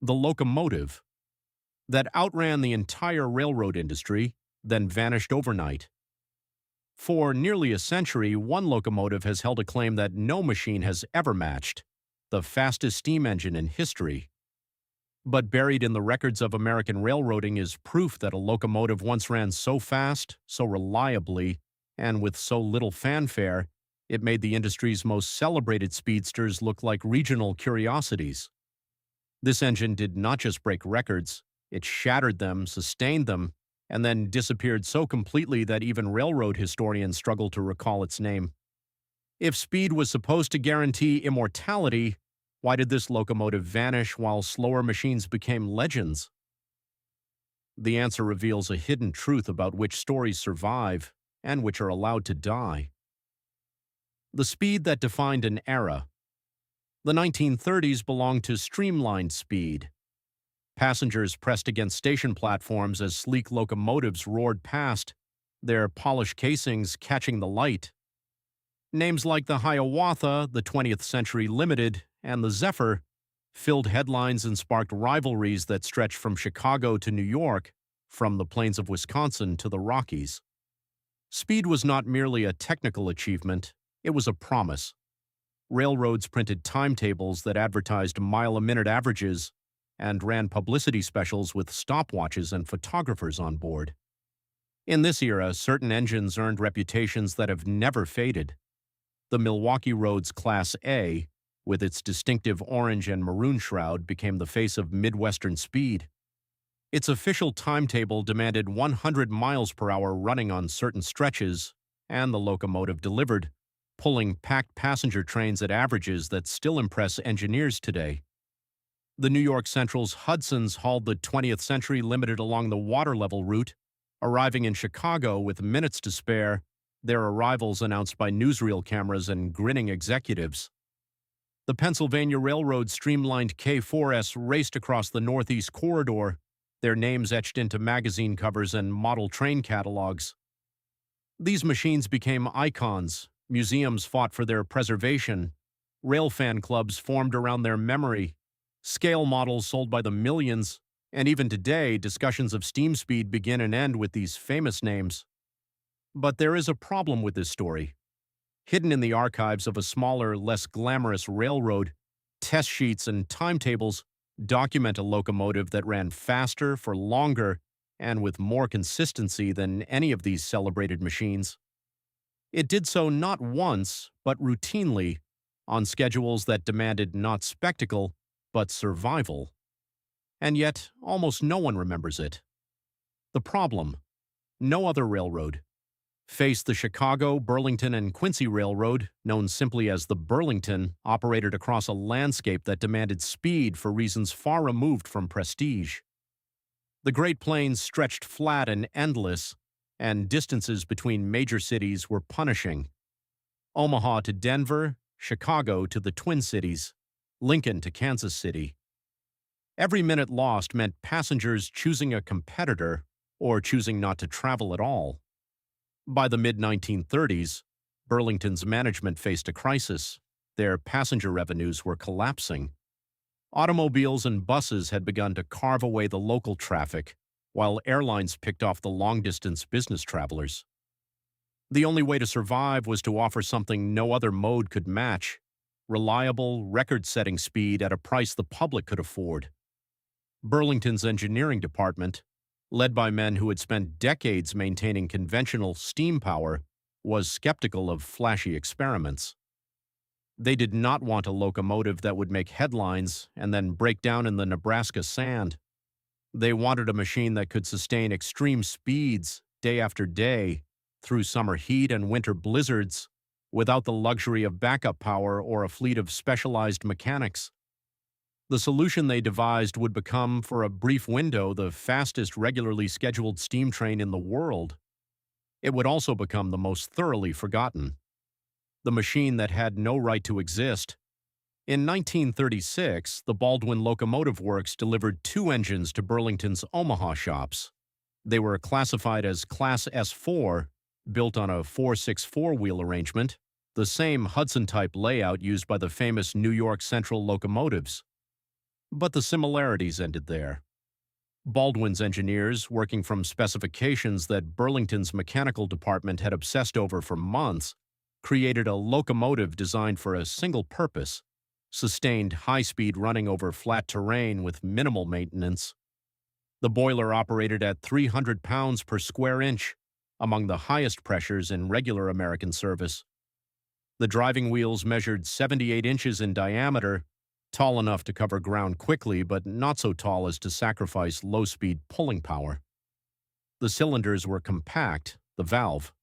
the locomotive, that outran the entire railroad industry, then vanished overnight. For nearly a century, one locomotive has held a claim that no machine has ever matched: the fastest steam engine in history. But buried in the records of American railroading is proof that a locomotive once ran so fast, so reliably, and with so little fanfare, it made the industry's most celebrated speedsters look like regional curiosities. This engine did not just break records, it shattered them, sustained them, and then disappeared so completely that even railroad historians struggle to recall its name. If speed was supposed to guarantee immortality, why did this locomotive vanish while slower machines became legends? The answer reveals a hidden truth about which stories survive and which are allowed to die. The speed that defined an era. The 1930s belonged to streamlined speed. Passengers pressed against station platforms as sleek locomotives roared past, their polished casings catching the light. Names like the Hiawatha, the 20th Century Limited, and the Zephyr filled headlines and sparked rivalries that stretched from Chicago to New York, from the plains of Wisconsin to the Rockies. Speed was not merely a technical achievement, it was a promise. Railroads printed timetables that advertised mile-a-minute averages and ran publicity specials with stopwatches and photographers on board. In this era, certain engines earned reputations that have never faded. The Milwaukee Road's Class A, with its distinctive orange and maroon shroud, became the face of Midwestern speed. Its official timetable demanded 100 miles per hour running on certain stretches, and the locomotive delivered, pulling packed passenger trains at averages that still impress engineers today. The New York Central's Hudsons hauled the 20th Century Limited along the water-level route, arriving in Chicago with minutes to spare, their arrivals announced by newsreel cameras and grinning executives. The Pennsylvania Railroad's streamlined K4S raced across the Northeast Corridor, their names etched into magazine covers and model train catalogs. These machines became icons, museums fought for their preservation, railfan clubs formed around their memory, scale models sold by the millions, and even today, discussions of steam speed begin and end with these famous names. But there is a problem with this story. Hidden in the archives of a smaller, less glamorous railroad, test sheets and timetables document a locomotive that ran faster for longer and with more consistency than any of these celebrated machines. It did so not once, but routinely, on schedules that demanded not spectacle, but survival. And yet, almost no one remembers it. The problem: no other railroad faced the Chicago, Burlington, and Quincy Railroad, known simply as the Burlington, operated across a landscape that demanded speed for reasons far removed from prestige. The Great Plains stretched flat and endless, and distances between major cities were punishing. Omaha to Denver, Chicago to the Twin Cities, Lincoln to Kansas City. Every minute lost meant passengers choosing a competitor or choosing not to travel at all. By the mid-1930s, Burlington's management faced a crisis. Their passenger revenues were collapsing. Automobiles and buses had begun to carve away the local traffic, while airlines picked off the long-distance business travelers. The only way to survive was to offer something no other mode could match: reliable, record-setting speed at a price the public could afford. Burlington's engineering department, led by men who had spent decades maintaining conventional steam power, was skeptical of flashy experiments. They did not want a locomotive that would make headlines and then break down in the Nebraska sand. They wanted a machine that could sustain extreme speeds day after day through summer heat and winter blizzards without the luxury of backup power or a fleet of specialized mechanics. The solution they devised would become, for a brief window, the fastest regularly scheduled steam train in the world. It would also become the most thoroughly forgotten. The machine that had no right to exist. In 1936, the Baldwin Locomotive Works delivered 2 engines to Burlington's Omaha shops. They were classified as Class S4, built on a 4/6 wheel arrangement, the same Hudson-type layout used by the famous New York Central locomotives. But the similarities ended there. Baldwin's engineers, working from specifications that Burlington's mechanical department had obsessed over for months, created a locomotive designed for a single purpose: sustained high-speed running over flat terrain with minimal maintenance. The boiler operated at 300 pounds per square inch, among the highest pressures in regular American service. The driving wheels measured 78 inches in diameter, tall enough to cover ground quickly, but not so tall as to sacrifice low-speed pulling power. The cylinders were compact, the valve,